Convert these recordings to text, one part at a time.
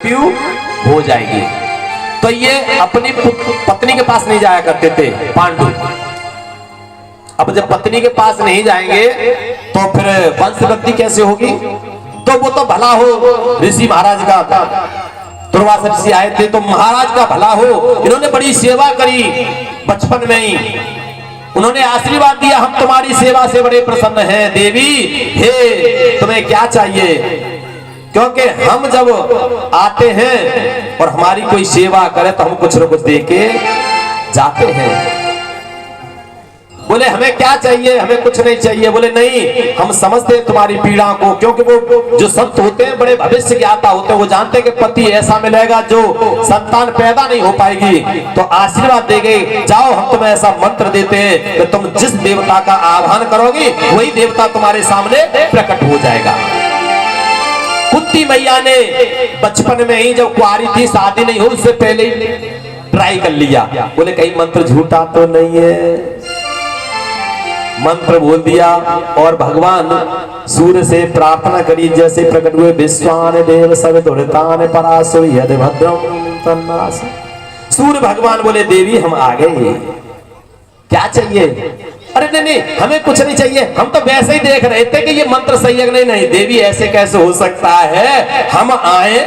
मृत्यु हो जाएगी। तो ये अपनी पत्नी के पास नहीं जाया करते थे पांडु। अब जब पत्नी के पास नहीं जाएंगे तो फिर वंश वृद्धि कैसे होगी? तो वो तो भला हो ऋषि महाराज का, दुर्वासा ऋषि आए थे तो महाराज का भला हो, इन्होंने बड़ी सेवा करी बचपन में ही, उन्होंने आशीर्वाद दिया हम तुम्हारी सेवा से बड़े प्रसन्न हैं देवी, हे तुम्हें क्या चाहिए? क्योंकि हम जब आते हैं और हमारी कोई सेवा करे तो हम कुछ न कुछ दे के जाते हैं। बोले हमें क्या चाहिए? हमें कुछ नहीं चाहिए। बोले नहीं, हम समझते हैं तुम्हारी पीड़ा को, क्योंकि वो जो संत होते हैं बड़े भविष्य ज्ञाता होते हैं, वो जानते हैं कि पति ऐसा मिलेगा जो संतान पैदा नहीं हो पाएगी, तो आशीर्वाद देंगे, जाओ हम तुम्हें ऐसा मंत्र देते हैं कि तुम जिस देवता का आह्वान करोगी वही देवता तुम्हारे सामने प्रकट हो जाएगा। कुंती मैया ने बचपन में ही जब कुंवारी थी, शादी नहीं हो उससे पहले ही ट्राई कर लिया। बोले कहीं मंत्र झूठा तो नहीं है, मंत्र बोल दिया और भगवान सूर्य से प्रार्थना करी, जैसे प्रकट हुए विश्वान देव सब दुर्तान परासुर यद भद्रम तन्नास। सूर्य भगवान बोले देवी हम आ गए, क्या चाहिए? अरे नहीं नहीं हमें कुछ नहीं चाहिए, हम तो वैसे ही देख रहे थे कि ये मंत्र सही है नहीं। नहीं देवी ऐसे कैसे हो सकता है, हम आए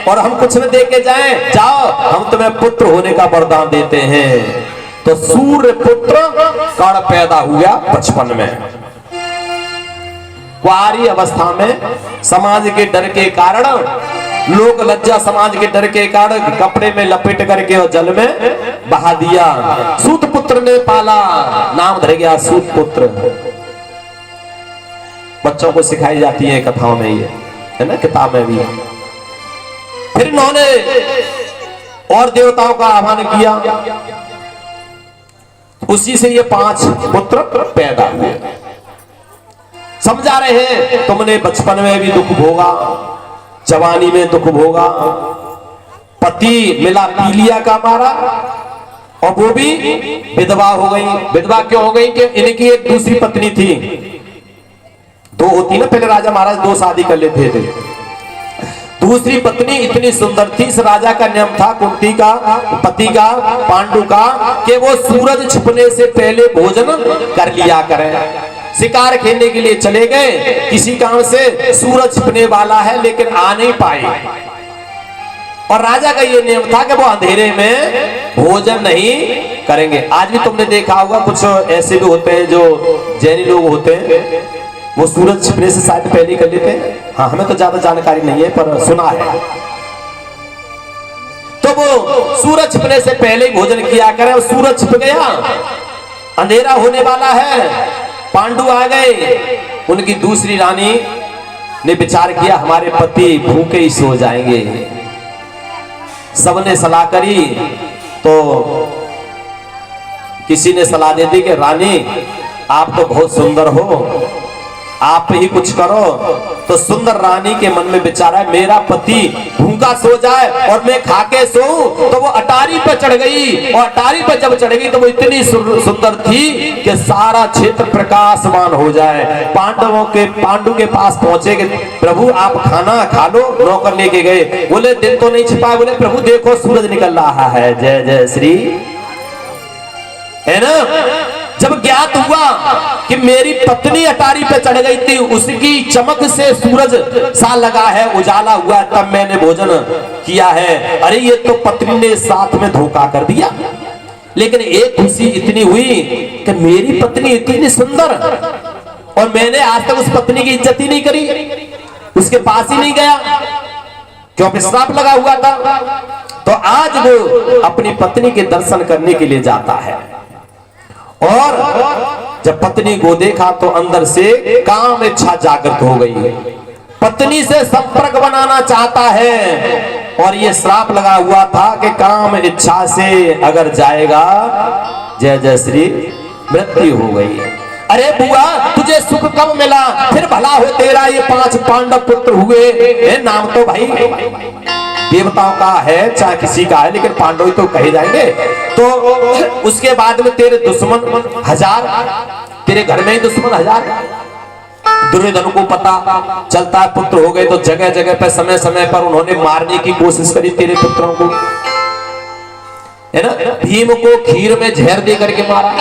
और हम कुछ न दे के जाएं, जाओ हम तुम्हें पुत्र होने का वरदान देते हैं। तो सूर्य पुत्र कर्ण पैदा हुआ बचपन में। कुंवारी अवस्था में समाज के डर के कारण, लोक लज्जा समाज के डर के कारण कपड़े में लपेट करके और जल में बहा दिया। सूत पुत्र ने पाला, नाम धर गया सूत पुत्र। बच्चों को सिखाई जाती है कथाओं में, ये है ना, किताब में भी। फिर इन्होंने और देवताओं का आह्वान किया, उसी से ये 5 पुत्र पैदा हुए। समझा रहे हैं तुमने बचपन में भी दुख भोगा, जवानी में दुख भोगा, पति मिला पी लिया का मारा, और वो भी विधवा हो गई। विधवा क्यों हो गई? कि इनकी एक दूसरी पत्नी थी, 2 होती ना, पहले राजा महाराज 2 शादी कर लेते थे। दूसरी पत्नी इतनी सुंदर थी, इस राजा का नियम था, कुंती का पति का, पांडु का, कि वो सूरज छिपने से पहले भोजन कर लिया करें। शिकार खेलने के लिए चले गए, किसी काम से सूरज छिपने वाला है लेकिन आ नहीं पाए, और राजा का ये नियम था कि वो अंधेरे में भोजन नहीं करेंगे। आज भी तुमने देखा होगा कुछ ऐसे भी होते हैं जो जैनी लोग होते हैं, वो सूरज छिपने से शायद पहले कर लेते हैं। हाँ, हमें तो ज्यादा जानकारी नहीं है पर सुना है। तो वो सूरज छिपने से पहले ही भोजन किया करें, और सूरज छिप गया, अंधेरा होने वाला है, पांडु आ गए। उनकी दूसरी रानी ने विचार किया हमारे पति भूखे ही सो जाएंगे। सबने सलाह करी तो किसी ने सलाह दे दी कि रानी आप तो बहुत सुंदर हो, आप ही कुछ करो। तो सुंदर रानी के मन में विचार है मेरा पति भूखा सो जाए और मैं खा के सोऊं। तो वो अटारी पर चढ़ गई, और अटारी पर जब चढ़ गई तो वो इतनी सुंदर थी कि सारा क्षेत्र प्रकाशमान हो जाए। पांडु के पास पहुंचे कि प्रभु आप खाना खा लो। नौकर लेके गए, बोले दिन तो नहीं छिपा, बोले प्रभु देखो सूरज निकल रहा है, जय जय श्री, है ना। जब ज्ञात हुआ कि मेरी पत्नी अटारी पे चढ़ गई थी, उसकी चमक से सूरज सा लगा है, उजाला हुआ, तब मैंने भोजन किया है। अरे ये तो पत्नी ने साथ में धोखा कर दिया। लेकिन एक खुशी इतनी हुई कि मेरी पत्नी इतनी सुंदर, और मैंने आज तक उस पत्नी की इज्जत ही नहीं करी, उसके पास ही नहीं गया, क्योंकि श्राप लगा हुआ था। तो आज वो अपनी पत्नी के दर्शन करने के लिए जाता है, और जब पत्नी को देखा तो अंदर से काम इच्छा जागृत हो गई। पत्नी से संपर्क बनाना चाहता है, और ये श्राप लगा हुआ था कि काम इच्छा से अगर जाएगा, जय जय श्री, मृत्यु हो गई। अरे बुआ तुझे सुख कब मिला, फिर भला हो तेरा, ये 5 पांडव पुत्र हुए। नाम तो भाई देवताओं का है चाहे किसी का है, लेकिन पांडव तो कहे जाएंगे। तो उसके बाद में तेरे दुश्मन 1000, तेरे घर में ही दुश्मन 1000, दुर्योधन को पता चलता है पुत्र हो गए, तो जगह जगह पर समय समय पर उन्होंने मारने की कोशिश करी तेरे पुत्रों को, है ना। भीम को खीर में जहर दे करके मारा,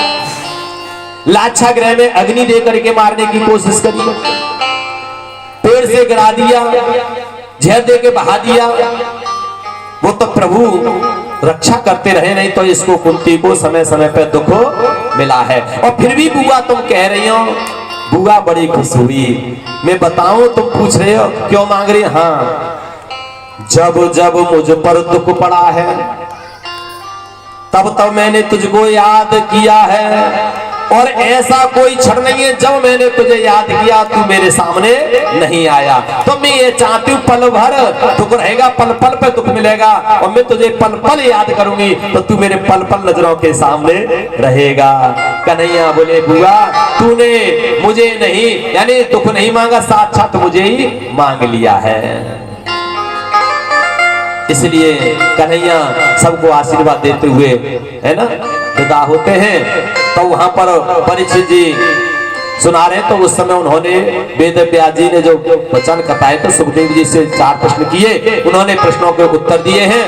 लाक्षागृह में अग्नि दे करके मारने की कोशिश करी, पेड़ से गिरा दिया, जहर दे के बहा दिया। वो तो प्रभु रक्षा करते रहे, नहीं तो इसको कुंती को समय समय पर दुख मिला है। और फिर भी बुआ तुम कह रही हो, बुआ बड़ी खुश हुई। मैं बताऊं, तुम पूछ रहे हो क्यों मांग रही? हाँ, जब जब मुझ पर दुख पड़ा है तब तब मैंने तुझको याद किया है, और ऐसा कोई क्षण नहीं है जब मैंने तुझे याद किया तू मेरे सामने नहीं आया। तो मैं ये चाहती हूँ पल भर दुख रहेगा, पल पल पे दुख मिलेगा, और मैं तुझे पल पल याद करूंगी तो तू मेरे पल पल नजरों के सामने रहेगा। कन्हैया बोले बुआ तूने मुझे नहीं, यानी दुख नहीं मांगा, साक्षात मुझे ही मांग लिया है। इसलिए कन्हैया सबको आशीर्वाद देते हुए, है ना, विदा होते हैं। तो वहां पर परीक्षित जी सुना रहे, तो उस समय उन्होंने वेद व्यास जी ने जो वचन कथाए तो सुखदेव जी से 4 प्रश्न किए, उन्होंने प्रश्नों के उत्तर दिए हैं।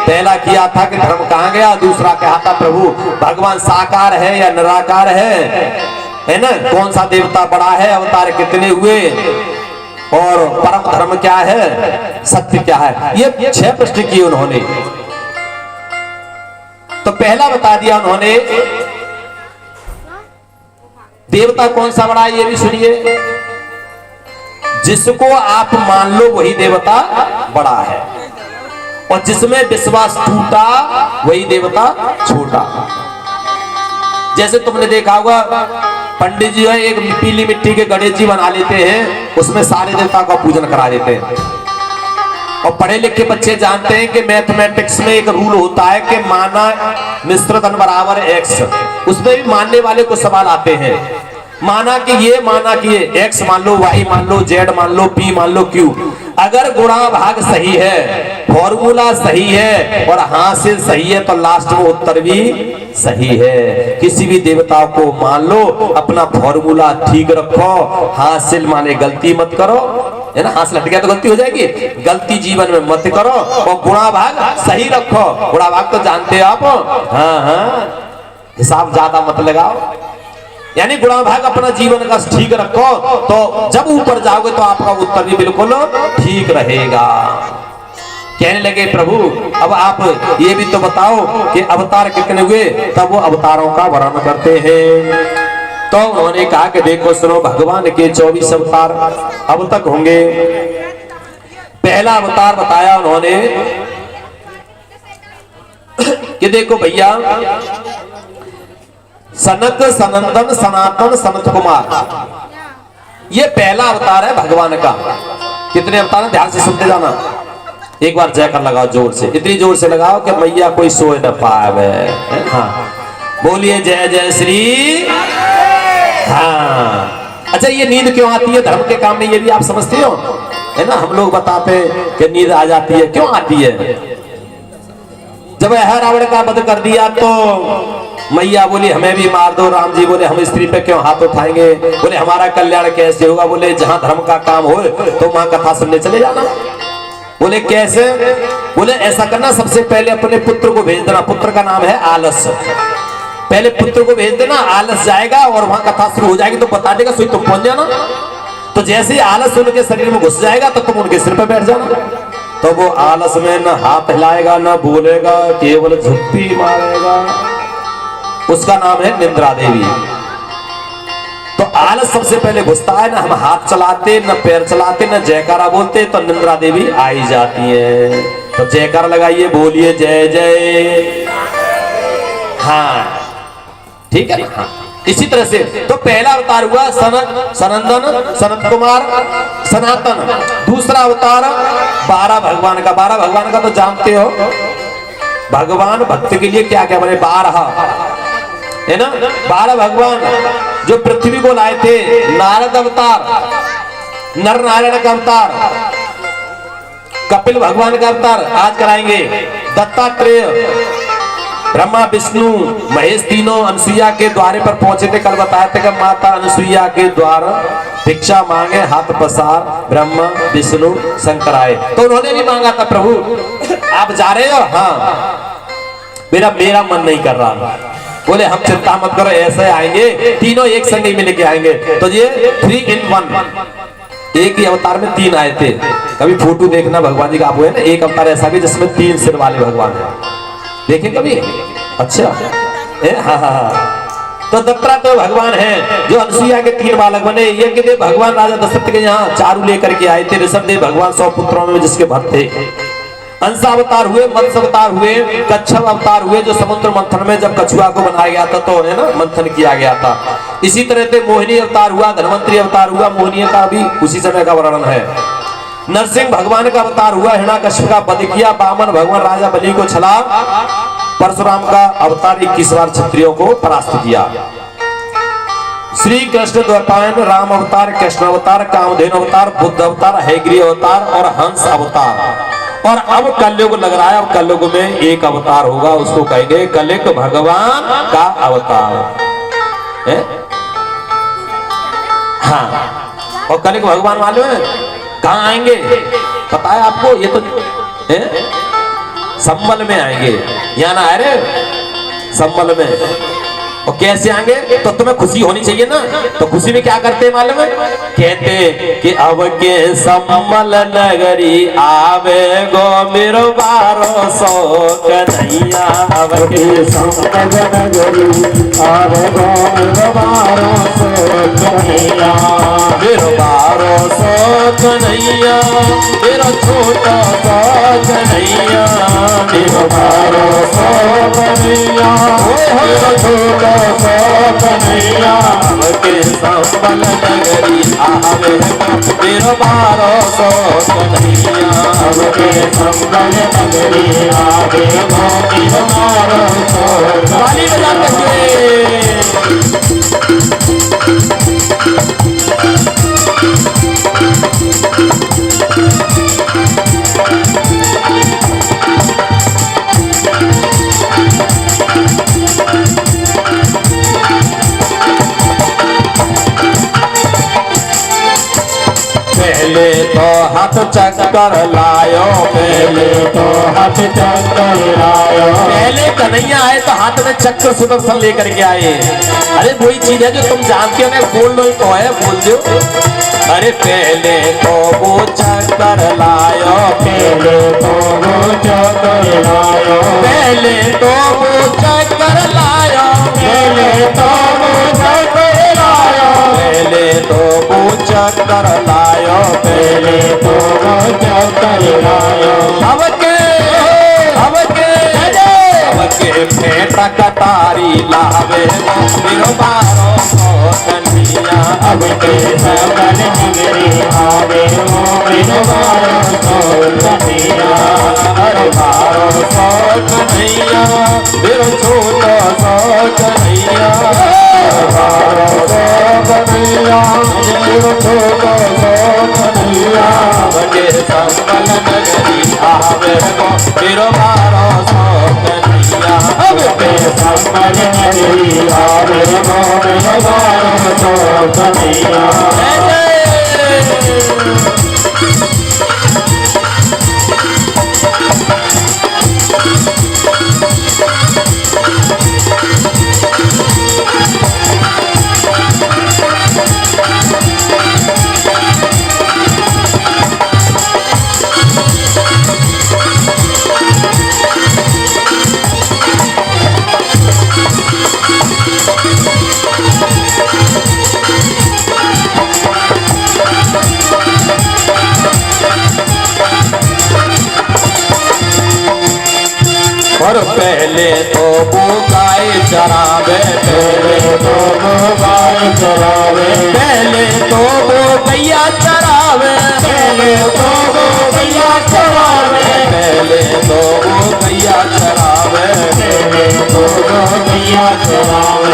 पहला किया था कि धर्म कहाँ गया, दूसरा कहा था प्रभु भगवान साकार है या निराकार है ना, कौन सा देवता बड़ा है, अवतार कितने हुए, और परम धर्म क्या है, सत्य क्या है, ये 6 प्रश्न किए उन्होंने। तो पहला बता दिया उन्होंने देवता कौन सा बड़ा है, ये भी सुनिए। जिसको आप मान लो वही देवता बड़ा है, और जिसमें विश्वास टूटा वही देवता छोटा। जैसे तुमने देखा होगा पंडित जी है एक पीली मिट्टी के गणेश जी बना लेते हैं, उसमें सारे देवता का पूजन करा देते हैं। और पढ़े लिखे बच्चे जानते हैं कि मैथमेटिक्स में एक रूल होता है कि माना मिश्र धन बराबर x, उसमें भी मानने वाले को सवाल आते हैं। माना कि ये x मान लो, y मान लो, z मान लो, p मान लो, q, अगर गुणा भाग सही है, फॉर्मूला सही है और हासिल सही है तो लास्ट में उत्तर भी सही है। किसी भी देवता को मान लो, अपना फॉर्मूला ठीक रखो, हासिल माने गलती मत करो, है ना, हासिल हट गया तो गलती हो जाएगी, गलती जीवन में मत करो, और गुणा भाग सही रखो। गुणा भाग तो जानते हो आप, हाँ, हिसाब ज्यादा मत लगाओ, यानी गुणा भाग अपना जीवन का ठीक रखो, तो जब ऊपर जाओगे तो आपका उत्तर भी बिल्कुल ठीक रहेगा। कहने लगे प्रभु अब आप ये भी तो बताओ कि अवतार कितने हुए, तब वो अवतारों का वर्णन करते हैं। तो उन्होंने कहा कि देखो सुनो, भगवान के 24 अवतार अब तक होंगे। पहला अवतार बताया उन्होंने कि देखो भैया, सनक सनंदन सनातन सनत कुमार, ये पहला अवतार है भगवान का। कितने अवतार हैं ध्यान से सुनते जाना, एक बार जयकार लगाओ जोर से, इतनी जोर से लगाओ कि मैया कोई सोए न पावे। हाँ बोलिए जय जय श्री। हाँ अच्छा, ये नींद क्यों आती है धर्म के काम में, ये भी आप समझते हो, है ना। हम लोग बताते हैं कि नींद आ जाती है, क्यों आती है? जब रावण का वध कर दिया तो मैया बोली हमें भी मार दो, राम जी बोले हम स्त्री पे क्यों हाथ उठाएंगे, बोले हमारा कल्याण कैसे होगा, बोले जहां धर्म का काम हो तो वहां कथा सुनने चले जाना। बोले कैसे? बोले ऐसा करना, सबसे पहले अपने पुत्र को भेज देना, पुत्र का नाम है आलस, पहले पुत्र को भेज देना, आलस जाएगा और वहां कथा शुरू हो जाएगी तो बता देगा, सोई तुम पहुंच जाना। तो जैसे ही आलस उनके शरीर में घुस जाएगा तो तुम उनके सिर पर बैठ जाना। तो वो आलस में न हाथ हिलाएगा न बोलेगा, केवल झुप्पी मारेगा, उसका नाम है निद्रा देवी। तो आलस सबसे पहले घुसता है, ना हम हाथ चलाते न पैर चलाते न जयकारा बोलते, तो निद्रा देवी आई जाती है। तो जयकारा लगाइए, बोलिए जय जय। हाँ ठीक है, हाँ इसी तरह से तो पहला अवतार हुआ सनंदन सनत कुमार सनातन। दूसरा अवतार 12 भगवान का। 12 भगवान का तो जानते हो, भगवान भक्त के लिए क्या क्या बने, 12 है ना। 12 भगवान जो पृथ्वी को लाए थे, नारद अवतार, नर नारायण का अवतार, कपिल भगवान का अवतार आज कराएंगे, दत्तात्रेय, ब्रह्मा विष्णु महेश तीनों अनसुईया के द्वारे पर पहुंचे थे। कल बताया था कि माता अनसुईया के द्वार भिक्षा मांगे हाथ पसार ब्रह्मा विष्णु शंकर आए, तो उन्होंने भी मांगा था प्रभु आप जा रहे हो? हाँ, मेरा मन नहीं कर रहा। बोले हम चिंता मत करो, ऐसे आएंगे तीनों एक संग ही मिलके आएंगे। तो ये 3 in 1, एक ही अवतार में 3 आए थे। कभी फोटो देखना भगवान जी का, आप है ना एक अवतार ऐसा भी जिसमें 3 सिर वाले भगवान है, देखे कभी? अच्छा हाँ हाँ हाँ। तो दत्तात्रेय भगवान है जो अनसुईया के 3 बालक बने। यज्ञदेव भगवान राजा दशरथ के यहाँ चारू लेकर के आए थे। ऋषभदेव भगवान 100 पुत्रों में जिसके भक्त थे। हंस अवतार हुए, मत्स्य अवतार हुए, कच्छप अवतार हुए जो समुद्र मंथन में जब कछुआ को बनाया गया था तो है ना मंथन किया गया था। इसी तरह से मोहिनी अवतार हुआ, धनवंतरी अवतार हुआ, मोहिनी का भी उसी समय का वर्णन है। नरसिंह भगवान का अवतार हुआ, हिरण्यकश्यप का वध किया, वामन भगवान राजा बलि को छला, परशुराम का अवतार 21 बार क्षत्रियों को परास्त किया। श्री कृष्ण द्वैपायन राम अवतार, कृष्ण अवतार, कामधेनु अवतार, बुद्ध अवतार, हैग्रीव अवतार और हंस अवतार। और अब कलयुग लग रहा है, अब कलयुग में एक अवतार होगा, उसको कहेंगे कलिक भगवान का अवतार है? हाँ, और कलिक भगवान मालूम है कहाँ आएंगे? पता है आपको? ये तो संबल में आएंगे। यहाँ ना अरे संबल में। और कैसे आएंगे? तो तुम्हें खुशी होनी चाहिए ना, तो खुशी में क्या करते हैं मालूम है? कहते कि अब के संबल नगरी आवे गो मेरो 1200 कन्हैया। अब के संबल नगरी आवे गो मेरो 1200 कन्हैया, मेरो 1200 कन्हैया, मेरो छोटा सा कन्हैया, मेरो 1200 कन्हैया, मेरो छोटा कन्हैया। के संबल नगरी आवे मेरो 1200 कन्हैया, के संबल नगरी आवे मेरो 1200। ताली बजा के पहले तो हाथ चक्कर लायो, पहले तो हाथ चक्कर लायो। पहले कन्हैया आए तो हाथ में चक्र सुदर्शन लेकर के आए। अरे वही चीज है जो तुम जानते हो, मैं बोल लो तो है, बोल दो। अरे पहले तो वो चक्कर लायो, पहले तो वो चक्कर लायो, पहले तो वो चक्कर लायो, पहले तो वो चक्कर लायो, पहले तो वो चक्कर लायो, पहले तो वो चक्कर लायो। अब के फेटा कटारी लावे मेरो 1200 कन्हैया। अब के संबल नगरी आवे मेरो 1200 कन्हैया, अरे 1200 कन्हैया, मेरो छोटा सा कन्हैया, 1200 कन्हैया, मेरो छोटा सा कन्हैया। के संबल नगरी आवे मेरो 1200 कन्हैया, अब के संबल नगरी आवे मेरो 1200 कन्हैया। और पहले तो वो गाय चरावे, पहले तो वो गाय चरावे, पहले तो वो गैया चरावे, पहले तो वो गैया चरावे, पहले तो वो गैया चरावे, पहले तो वो गैया चरावे।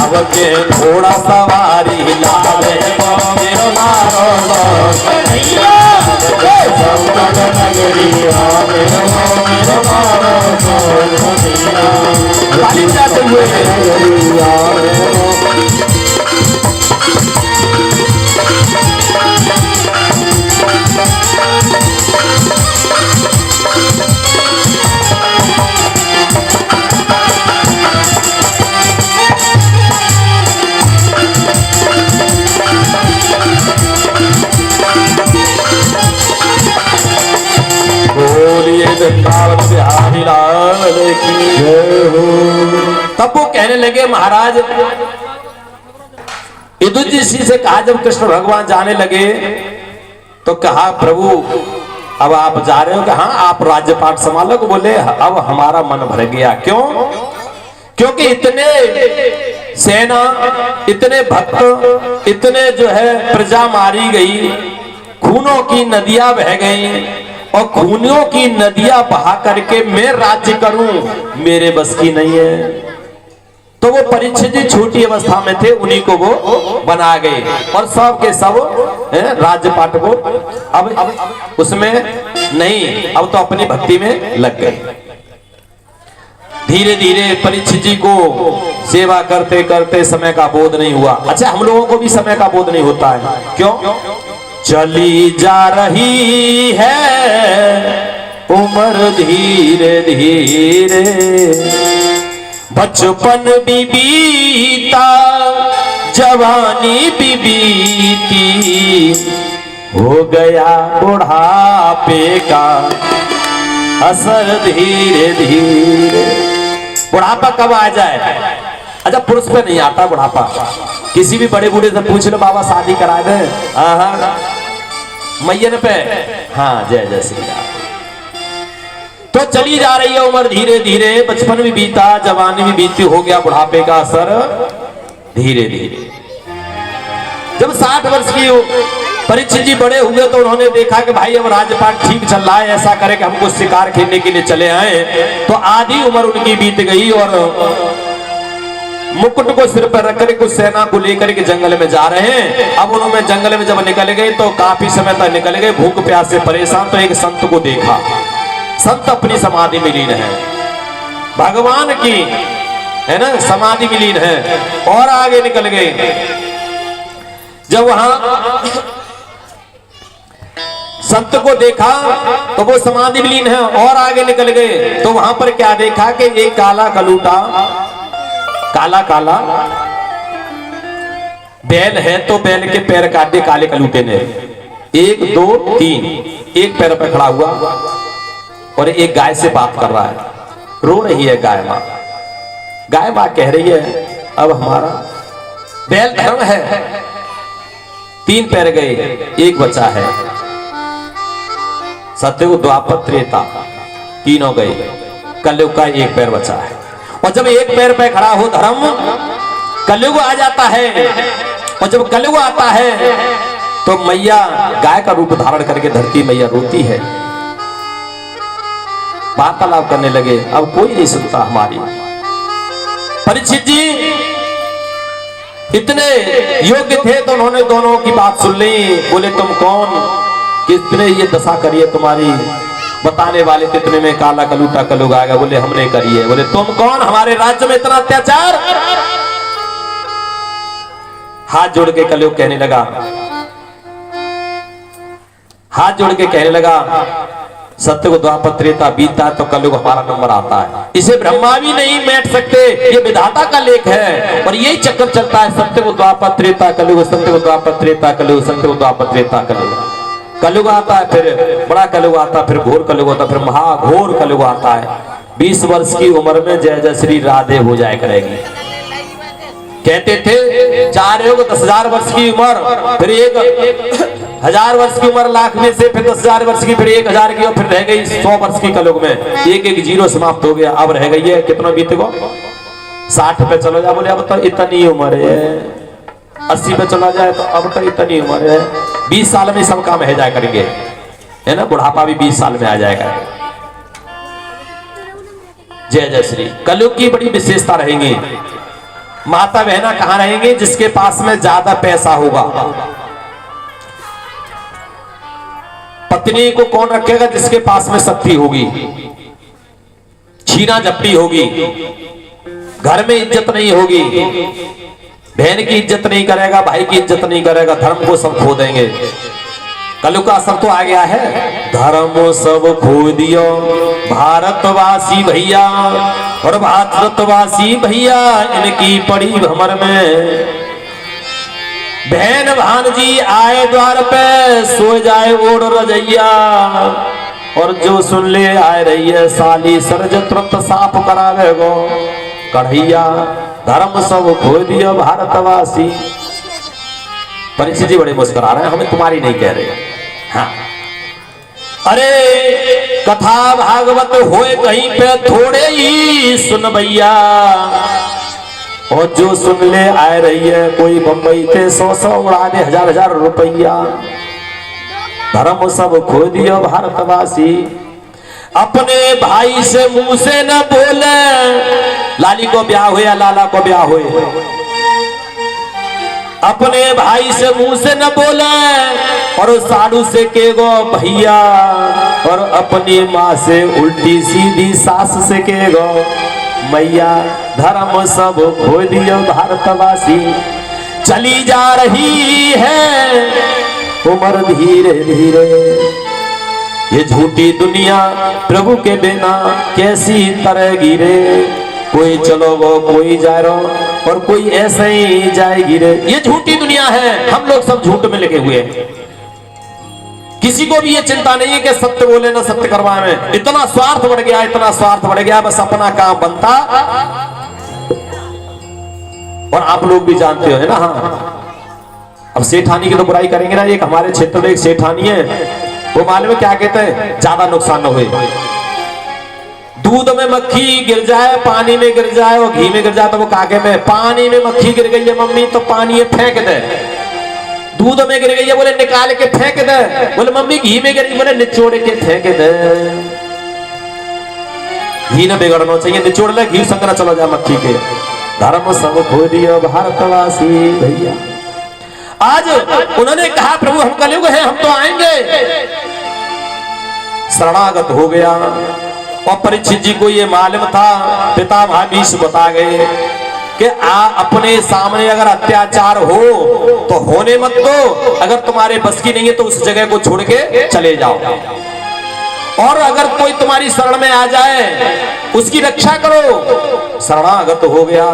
अब के घोड़ा सवारी लावे मेरो 1200 कन्हैया। संबल नगरी आवे मेरो बिहारी लाल की जय हो। तब वो कहने लगे महाराज, युधिष्ठिर से कहा जब कृष्ण भगवान जाने लगे तो कहा प्रभु अब आप जा रहे हो कि हाँ आप राज्य पाठ संभालो। बोले अब हमारा मन भर गया। क्यों? क्योंकि इतने सेना, इतने भक्त, इतने जो है प्रजा मारी गई, खूनों की नदियां बह गई और खूनियों की नदियां बहा करके मैं राज्य करूं, मेरे बस की नहीं है। तो वो परीक्षित जी छोटी अवस्था में थे, उन्हीं को वो बना गए और सब के सब राज्य पाठ को अब उसमें नहीं, अब तो अपनी भक्ति में लग गए। धीरे धीरे परीक्षित जी को सेवा करते करते समय का बोध नहीं हुआ। अच्छा, हम लोगों को भी समय का बोध नहीं होता है। क्यों? चली जा रही है उम्र धीरे धीरे, बचपन भी बीता जवानी भी बीती, हो गया बुढ़ापे का असर धीरे धीरे। बुढ़ापा कब आ जाए? अच्छा, पुरुष पे नहीं आता बुढ़ापा। किसी भी बड़े बूढ़े से पूछ लो बाबा शादी करा दे, मैयन पे हाँ जय जय श्री राम। तो चली जा रही है उम्र धीरे धीरे, बचपन भी बीता जवानी भी बीती, हो गया बुढ़ापे का असर धीरे धीरे। जब 60 वर्ष की परीक्षित जी बड़े हुए तो उन्होंने देखा कि भाई अब राजपाट ठीक चल रहा है, ऐसा करे कि हमको शिकार खेलने के लिए चले आए। तो आधी उम्र उनकी बीत गई और मुकुट को सिर पर रख कर कुछ सेना को लेकर के जंगल में जा रहे हैं। अब उन्होंने जंगल में जब निकल गए तो काफी समय तक निकल गए, भूख प्यास से परेशान। तो एक संत को देखा, संत अपनी समाधि में लीन है, भगवान की है ना समाधि में लीन है। और आगे निकल गए, जब वहां संत को देखा तो वो समाधि में लीन है। और आगे निकल गए तो वहां पर क्या देखा कि एक काला कलूटा, काला काला बैल है तो बैल के पैर काट दिए काले कलूटे ने। 1 2 3, एक पैर पर खड़ा हुआ और एक गाय से बात कर रहा है। रो रही है गाय माँ। गाय माँ कह रही है अब हमारा बैल धर्म है, 3 पैर गए, एक बचा है। सतयुग द्वापर त्रेता तीनों गए, कलयुग का एक पैर बचा है। और जब एक पैर पे खड़ा हो धर्म, कलयुग आ जाता है। और जब कलयुग आता है तो मैया गाय का रूप धारण करके धरती मैया रोती है। वार्तालाप करने लगे, अब कोई नहीं सुनता हमारी। परीक्षित जी इतने योग्य थे तो उन्होंने दोनों की बात सुन ली। बोले तुम कौन, किसने ये दशा करी है तुम्हारी? बताने वाले कितने में काला कलूटा कलयुग आ गया। बोले हमने करी है। बोले तुम कौन, हमारे राज्य में इतना अत्याचार? हाथ जोड़ के कलयुग कहने लगा, हाथ जोड़ के कहने लगा सत्य को द्वापर त्रेता बीतता है तो कलयुग हमारा नंबर आता है। इसे ब्रह्मा भी नहीं बैठ सकते, ये विधाता का लेख है। और यही चक्कर चलता है, सत्य को द्वापर त्रेता कलयुग, सत्य को द्वापर त्रेता कलयुग, सत्य को द्वापर त्रेता कलयुग। कलयुग आता है, फिर बड़ा कलयुग आता है, फिर घोर कलयुग आता है, फिर महाघोर कलयुग आता है। 20 वर्ष की उम्र में जय जय श्री राधे हो जाया करेगी। कहते थे 4 योग 10,000 वर्ष की उम्र, फिर 1,000 वर्ष की उम्र लाख में से, फिर 10,000 वर्ष की, फिर 1,000 की, और फिर रह गई 100 वर्ष की कलयुग में। एक जीरो समाप्त हो गया। अब रह गई है कितना बीते को? 60 पे चलो जा। बोले अब तो इतनी उम्र है। 80 पे चला जाए तो अब तो इतनी उम्र है। 20 साल में सब काम है जाए करेंगे, है ना। बुढ़ापा भी 20 साल में आ जाएगा। जय जय श्री। कलयुग की बड़ी विशेषता रहेंगी। माता बहना कहां रहेंगे? जिसके पास में ज्यादा पैसा होगा। पत्नी को कौन रखेगा? जिसके पास में शक्ति होगी, छीना झपटी होगी, घर में इज्जत नहीं होगी, बहन की इज्जत नहीं करेगा, भाई की इज्जत नहीं करेगा, धर्म को सब खो देंगे। कलयुग का असर तो आ गया है। धर्म सब खो दियो भारतवासी भैया, और भारतवासी भैया इनकी पड़ी भमर में। बहन भांजी आए द्वार पे सो जाए ओढ़ रजैया, और जो सुन ले आए रही है साली सरज तुरंत साफ करावे गो कढ़ैया। धर्म सब खो दियो भारतवासी। परीक्षित जी बड़े मुस्कुरा रहे हैं, हमें तुम्हारी नहीं कह रहे। हाँ, अरे कथा भागवत होए कहीं पे थोड़े ही सुन भैया, और जो सुन ले आए रही है कोई बंबई से 100 उड़ा दे 1000 रुपया। धर्म सब खो दियो भारतवासी। अपने भाई से मुंह से न बोले, लाली को ब्याह हुए या लाला को ब्याह हुए, अपने भाई से मुंह से न बोले, और साधु से के गो भैया, और अपनी माँ से उल्टी सीधी सास से के गो मैया। धर्म सब खो दियो भारतवासी। चली जा रही है उम्र धीरे धीरे, ये झूठी दुनिया प्रभु के बिना कैसी तरह गिरे। कोई चलो गो कोई जा रहो, और कोई ऐसे ही जाएगी रे। ये झूठी दुनिया है, हम लोग सब झूठ में लगे हुए हैं। किसी को भी ये चिंता नहीं है कि सत्य बोले ना सत्य करवाए। इतना स्वार्थ बढ़ गया, इतना स्वार्थ बढ़ गया, बस अपना काम बनता। और आप लोग भी जानते हो है ना। हाँ, अब सेठानी की तो बुराई करेंगे ना। एक हमारे क्षेत्र में एक सेठानी है, वो मालूम है क्या कहते हैं, ज्यादा नुकसान न हुए। दूध में मक्खी गिर जाए, पानी में गिर जाए, और घी में गिर जाए, तो वो काके में पानी में मक्खी गिर गई है मम्मी तो पानी ये फेंक दे। दूध में गिर गई है, बोले निकाल के फेंक दे। बोले मम्मी घी में गिरी, बोले निचोड़ के फेंक दे। घी न बिगड़ना चाहिए, निचोड़ ले घी संग चलो जाए मक्खी के। धर्म सब खो दियो भारतवासी भैया। आज उन्होंने कहा प्रभु हम कलयुग हैं, हम तो आएंगे। शरणागत हो गया, और परीक्षित जी को ये मालूम था, पितामह भीष्म बता गए कि अपने सामने अगर अत्याचार हो तो होने मत दो, अगर तुम्हारे बस की नहीं है तो उस जगह को छोड़ के चले जाओ, और अगर कोई तुम्हारी शरण में आ जाए उसकी रक्षा करो। शरणागत हो गया,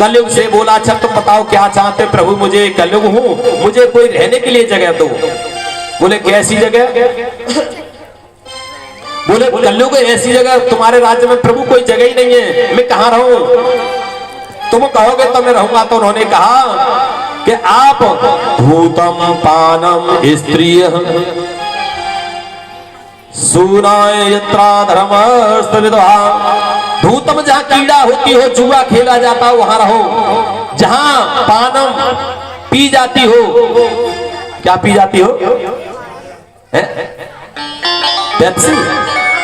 कलयुग से बोला अच्छा तुम बताओ क्या चाहते प्रभु, मुझे कलयुग हूं, मुझे कोई रहने के लिए जगह दो। बोले कैसी जगह? बोले कलयुग ऐसी जगह तुम्हारे राज्य में प्रभु कोई जगह ही नहीं है, मैं कहां रहूं? तुम कहोगे तो मैं रहूंगा। तो उन्होंने कहा कि आप भूतम पानम स्त्रिय सुनाय यत्रा धर्मस्थ विद्वा। भूतम जहां कीड़ा होती हो, जुआ खेला जाता हो वहां रहो। जहां पानम पी जाती हो, क्या पी जाती हो? पेप्सी?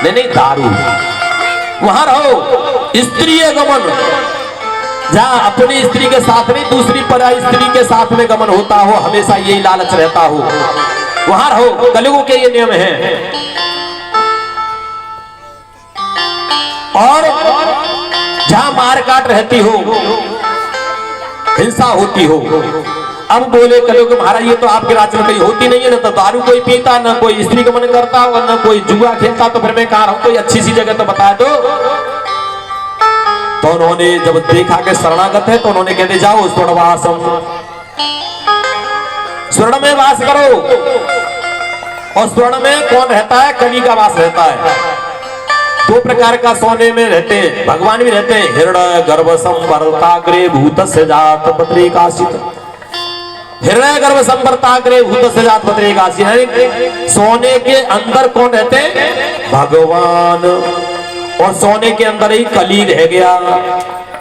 नहीं, दारू। वहां रहो। स्त्री गमन, जहां अपनी स्त्री के साथ नहीं दूसरी पराई स्त्री के साथ में गमन होता हो, हमेशा यही लालच रहता हो, वहां रहो। कलयुग के ये नियम हैं। और जहां मारकाट रहती हो, हिंसा होती हो। अब बोले कलयुग महाराज ये तो आपके राज्य में कहीं होती नहीं है, ना तो दारू कोई पीता, ना कोई स्त्री गमन करता, और ना कोई जुआ खेलता, तो फिर मैं कहा रहूं, कोई अच्छी सी जगह तो बता दो। तो उन्होंने जब देखा कि शरणागत है तो उन्होंने कहते जाओ स्वर्णवासम, स्वर्ण में वास करो। और स्वर्ण में कौन रहता है? कली का वास रहता है। दो प्रकार का सोने में रहते हैं, भगवान भी रहते हैं। हिरण्य गर्भ संवर्ताग्रे भूतस्य जात पत्रिकासित। हिरण्य गर्भ संवर्ताग्रे भूतस्य जात पत्रिकासित। सोने के अंदर कौन रहते हैं? भगवान। और सोने के अंदर ही कली रह गया,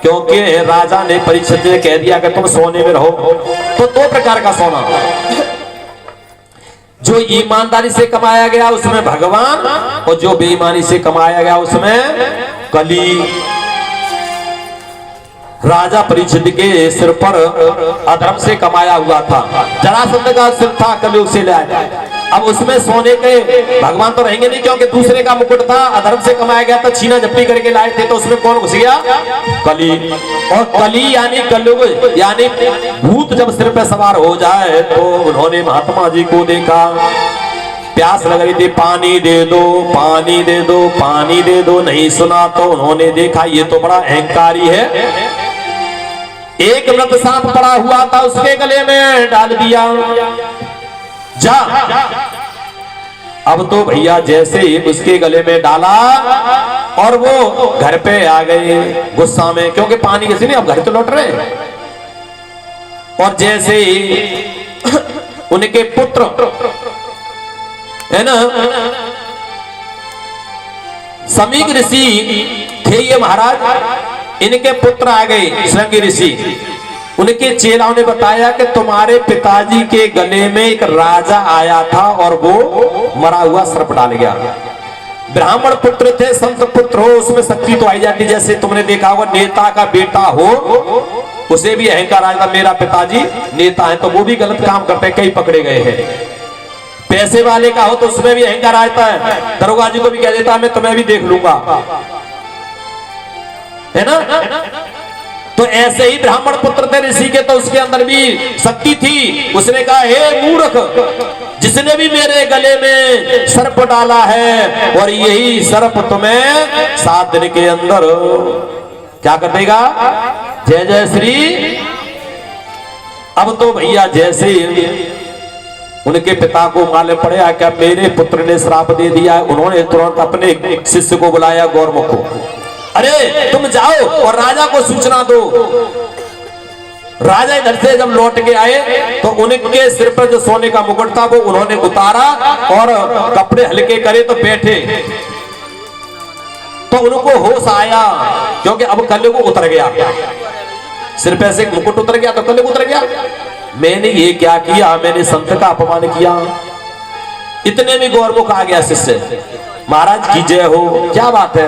क्योंकि राजा ने परीक्षित ने कह दिया कि तुम सोने में रहो। तो दो प्रकार का सोना, जो ईमानदारी से कमाया गया उसमें भगवान, और जो बेईमानी से कमाया गया उसमें कली। राजा परीक्षित के सिर पर अधर्म से कमाया हुआ था, जरासंध का सिर था, कलयुग से लाया। अब उसमें सोने के भगवान तो रहेंगे नहीं, क्योंकि दूसरे का मुकुट था, अधर्म से कमाया गया था, छीना झपटी करके लाए थे, तो उसमें कौन घुस गया? कली। और कली यानी कलयुग, यानी भूत जब सिर पे सवार हो जाए तो उन्होंने महात्मा जी को देखा, प्यास लग रही थी, पानी दे दो, पानी दे दो, पानी दे दो, नहीं सुना तो उन्होंने देखा ये तो बड़ा अहंकारी है, एक मृत सांप पड़ा हुआ था उसके गले में डाल दिया, जा। अब तो भैया जैसे ही उसके गले में डाला और वो घर पे आ गए गुस्सा में, क्योंकि पानी किसी नहीं, अब घर तो लौट रहे, और जैसे ही उनके पुत्र है ना, समीक ऋषि थे ये महाराज, इनके पुत्र आ गए श्रृंगी ऋषि, उनके चेलाओं ने बताया कि तुम्हारे पिताजी के गले में एक राजा आया था और वो मरा हुआ सर्प डाल गया। ब्राह्मण पुत्र थे, संत पुत्र हो, उसमें शक्ति तो आई जाती, जैसे तुमने देखा होगा नेता का बेटा हो उसे भी अहंकार आता, मेरा पिताजी नेता है, तो वो भी गलत काम करते, कई पकड़े गए हैं। पैसे वाले का हो तो उसमें भी अहंकार आता है, दरोगा जी को भी कह देता है मैं तुम्हें भी देख लूंगा, है ना। तो ऐसे ही ब्राह्मण पुत्र थे ऋषि के, तो उसके अंदर भी शक्ति थी, उसने कहा हे मूर्ख, जिसने भी मेरे गले में सर्प डाला है और यही सर्प तुम्हें 7 दिन के अंदर क्या कर देगा? जय जय श्री। अब तो भैया जैसे उनके पिता को मालूम पड़ा क्या मेरे पुत्र ने श्राप दे दिया, उन्होंने तुरंत अपने शिष्य को बुलाया गौरमुख को, अरे तुम जाओ और राजा को सूचना दो। राजा इधर से जब लौट के आए तो उनके सिर पर जो सोने का मुकुट था वो उन्होंने उतारा और कपड़े हल्के करे तो बैठे, तो उनको होश आया, क्योंकि अब कलयुग उतर गया, सिर पे से मुकुट उतर गया तो कलयुग उतर गया। मैंने ये क्या किया, मैंने संत का अपमान किया। इतने में गौरमुख आ गया शिष्य, महाराज की जय हो, क्या बात है?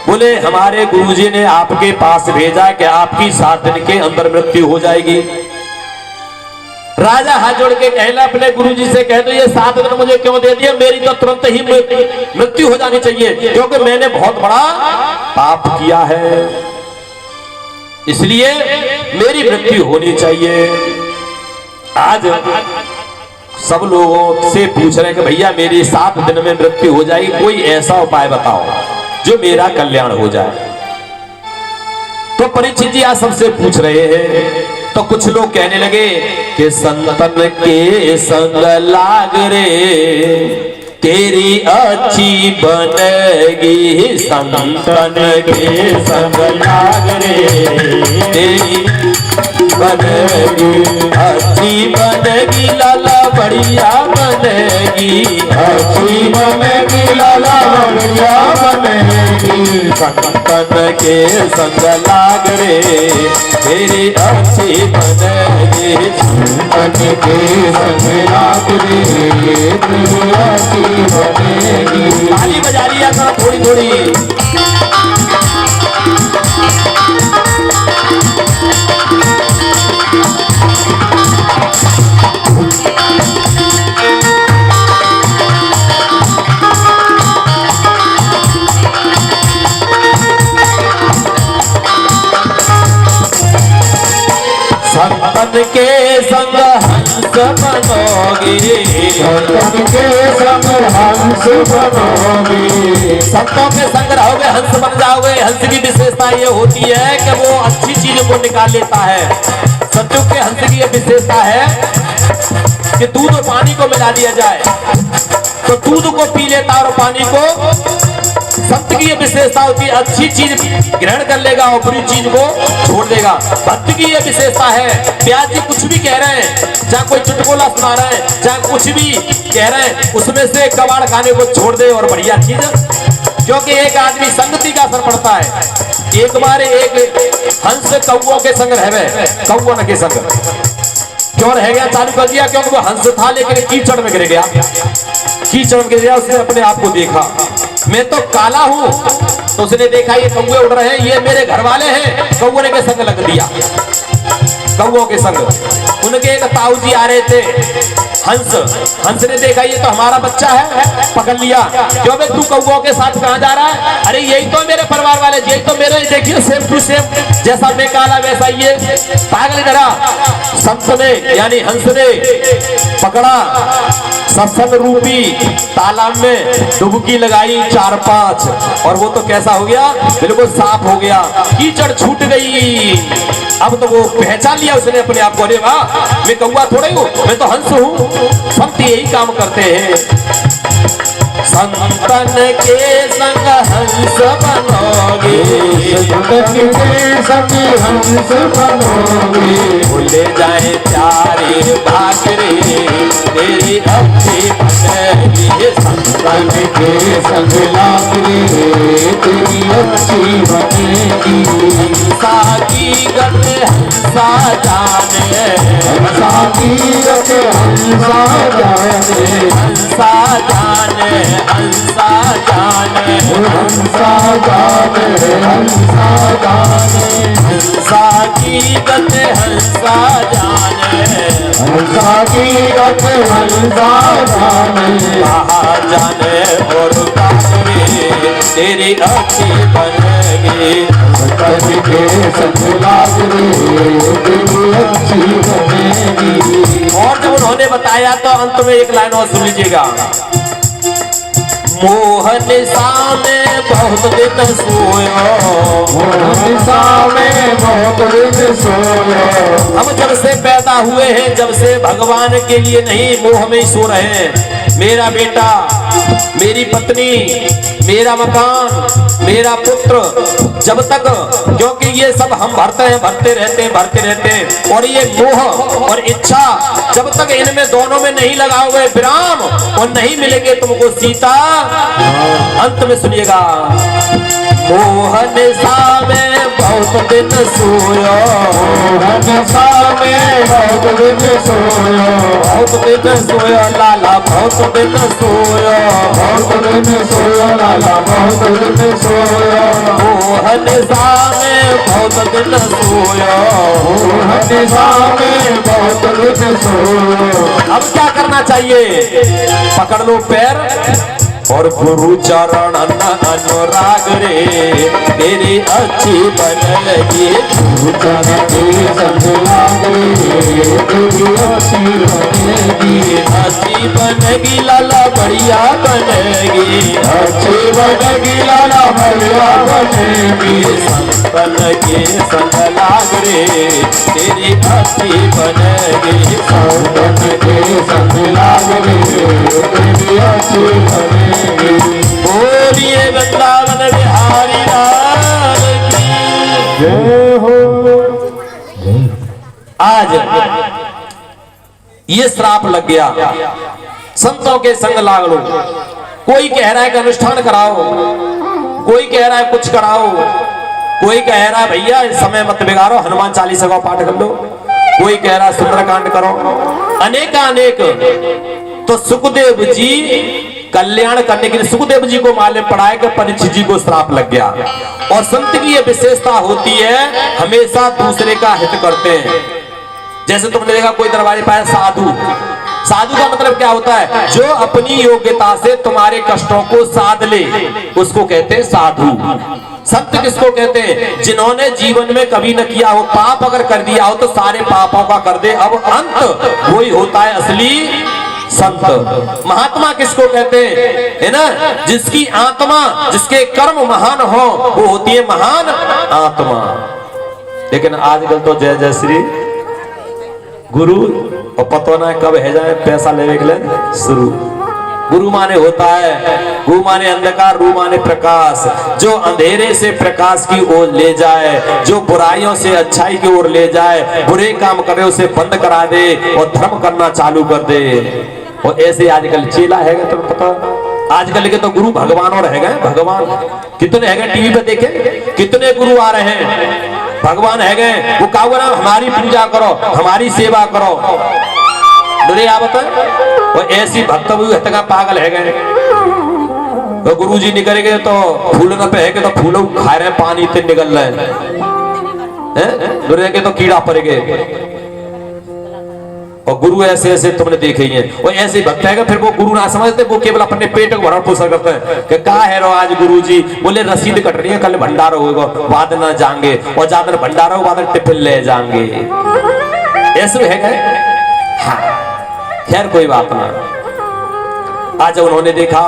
बोले हमारे गुरुजी ने आपके पास भेजा कि आपकी 7 दिन के अंदर मृत्यु हो जाएगी। राजा हाथ जोड़ के कहला अपने गुरुजी से कह दो ये 7 दिन मुझे क्यों दे दिया, मेरी तो तुरंत ही मृत्यु हो जानी चाहिए, क्योंकि मैंने बहुत बड़ा पाप किया है, इसलिए मेरी मृत्यु होनी चाहिए। आज सब लोगों से पूछ रहे हैं कि भैया मेरी 7 दिन में मृत्यु हो जाएगी, कोई ऐसा उपाय बताओ जो मेरा कल्याण हो जाए। तो परीक्षित जी आज सबसे पूछ रहे हैं, तो कुछ लोग कहने लगे कि संतन के संग लाग रे तेरी अच्छी बनेगी, संतन के संग लाग रे तेरी बनेगी, अच्छी बनेगी लाला बढ़िया बनेगी, अच्छी बनेगी लाला बढ़िया बनेगी, संतन के संग लाग रे तेरी अच्छी बनेगी, संतन के संग लाग रे तेरी अच्छी बनेगी। ताली बजा लिया करो थोड़ी थोड़ी। संतन के संग हंस बनोगी, संतन के संग हंस बनोगी, संतों के संग रहोगे हंस बन जाओगे। हंस की विशेषता ये होती है कि वो अच्छी चीजों को निकाल लेता है। सत्युग के हंस की ये विशेषता है कि दूध और पानी को मिला दिया जाए तो दूध को पी लेता और पानी को। संत की ये विशेषता होती है, अच्छी चीज ग्रहण कर लेगा और बुरी चीज को छोड़ देगा। भक्त की ये विशेषता है, व्यास जी कुछ भी कह रहे हैं, चाहे कोई चुटकुला सुना रहे हैं, चाहे कुछ भी कह रहे हैं, उसमें से कबाड़ खाने को छोड़ दे और बढ़िया चीज, क्योंकि एक आदमी संगति का असर पड़ता है। एक बार एक हंस कौओं के संग रहे, कौओं के संग क्यों रह गया, चालू कर दिया, क्योंकि वो हंस था लेकिन कीचड़ में गिर गया, कीचड़ में गिर गया। उसने अपने आप को देखा, मैं तो काला हूं, तो उसने देखा ये कौवे उड़ रहे हैं, ये मेरे घर वाले हैं, कौवे के संग लग दिया। कौओं के संग। उनके एक ताऊ जी आ रहे थे, हंस। हंस ने देखा ये तो हमारा बच्चा है, पकड़ लिया। क्यों बे तू कौओं के साथ कहाँ जा रहा है? अरे यही तो मेरे परिवार वाले, यही तो मेरे, देखिए सेम टू सेम, जैसा मैं काला वैसा ये पागल करा। संत ने यानी हंस ने पकड़ा, सत्संग रूपी तालाब में डुबकी लगाई 4-5, और वो तो कैसा हो गया, बिल्कुल साफ हो गया, कीचड़ छूट गई। अब तो वो पहचान लिया उसने अपने आप को, अरे वाह मैं कौवा थोड़े हूँ, मैं तो हंस हूँ। संत यही काम करते हैं। संतन के संग हंस बनोगे, संतन के संग हंस बनोगे, भूले जाए प्यारे भागरे तेरी अच्छी बनेगी। संतन के संग लागरे तेरी अच्छी बनेगी। हंसा की गत हंसा जाने, हंसा की गत हंसा जाने, हंसा जाने, हंसा जाने, हंसा जाने, हंसा जाने, हंसा की गत हंसा जाने, हंसा की गत हंसा जाने, कहा जाने और कागरे तेरी अच्छी बनेगी। संतन के संग लागरे तेरी अच्छी बनेगी। और जब उन्होंने बताया तो अंत में एक लाइन और सुन लीजिएगा। मोहन सा में बहुत दिन सोयो, मोहन सा में बहुत दिन सोयो। हम जब से पैदा हुए हैं, जब से भगवान के लिए नहीं मोह में ही सो रहे हैं। मेरा बेटा, मेरी पत्नी, मेरा मकान, मेरा पुत्र, जब तक, क्योंकि ये सब हम भरते हैं, भरते रहते हैं, भरते रहते हैं। और ये मोह और इच्छा जब तक इनमें दोनों में नहीं लगा हुए विराम, और नहीं मिलेंगे तुमको सीता। अंत में सुनिएगा। मोहन सा में बहुत दिन सोयो, मोहन सा में बहुत दिन सोयो, बहुत दिन सोयो लाला, बहुत दिन सोयो, बहुत दिन सोयो लाला, बहुत दिन सोयो। मोहन सा में बहुत दिन सोयो, मोहन सा में बहुत दिन सोयो। अब क्या करना चाहिए? पकड़ लो पैर और गुरु चरण अनुराग रे तेरी अच्छी बनेगी। गुरु चरण के संग लाग रे तेरी अच्छी बनेगी। अच्छी बनेगी लाला बढ़िया बनेगी, अच्छी बनेगी लाला बढ़िया बनेगी। संतन के संग लाग रे तेरी अच्छी बनेगी। संतन के संग लाग रे तेरी अच्छी बनेगी। बोलिए वृंदावन बिहारी लाल की जय हो। आज ये श्राप लग गया, संतों के संग लाग लो। कोई कह रहा है कि अनुष्ठान कराओ, कोई कह रहा है कुछ कराओ, कोई कह रहा है भैया इस समय मत बिगाड़ो, हनुमान चालीसा का पाठ कर लो, कोई कह रहा है सुंदरकांड करो, अनेक। तो सुखदेव जी कल्याण करने के लिए सुखदेव जी को मालूम पड़ा है कि परीक्षित जी को श्राप लग गया। और संत की ये विशेषता होती है, हमेशा दूसरे का हित करते हैं। जैसे तुमने देखा कोई दरवाजे पर साधु, साधु का मतलब क्या होता है? जो अपनी योग्यता से तुम्हारे कष्टों को साध ले, उसको कहते हैं साधु। संत किसको कहते हैं? जिन्होंने जीवन में कभी न किया हो, पाप अगर कर दिया हो तो सारे पापों का कर दे, अब अंत वही होता है असली संत। महात्मा किसको कहते हैं? है ना, जिसकी आत्मा, जिसके कर्म महान हो, वो होती है महान आत्मा। लेकिन आजकल तो जय जय श्री गुरु, और पता ना कब है जाए पैसा लेने के लिए शुरू। गुरु माने होता है, गुरु माने अंधकार, रू माने प्रकाश। जो अंधेरे से प्रकाश की ओर ले जाए, जो बुराइयों से अच्छाई की ओर ले जाए, बुरे काम करे उसे बंद करा दे और धर्म करना चालू कर दे। और ऐसे आजकल चेला है, तुम्हें पता? आजकल के तो गुरु भगवान और है, भगवान कितने है, टीवी पे देखे कितने गुरु आ रहे हैं, भगवान है गए। वो कहा ना हमारी पूजा करो, हमारी सेवा करो, डरे आवत है। और ऐसी भक्त का पागल है गए। तो गुरु जी निकल गए तो फूल न पे के तो फूल खा रहे, पानी से निकल रहे हैं, डरे के तो कीड़ा पड़ गए। और गुरु ऐसे ऐसे तुमने देखे ही हैं। और ऐसे ही भक्त है फिर वो गुरु ना समझते, वो केवल अपने पेट को भरण पोषण करते हैं कि कहा है रो आज गुरु जी बोले रसीद कट रही है, कल भंडारा होगा बाद ना जाएंगे, और ज्यादा भंडारा हो बाद टिफिन ले जाएंगे, ऐसे है क्या? हाँ खैर कोई बात ना। आज उन्होंने देखा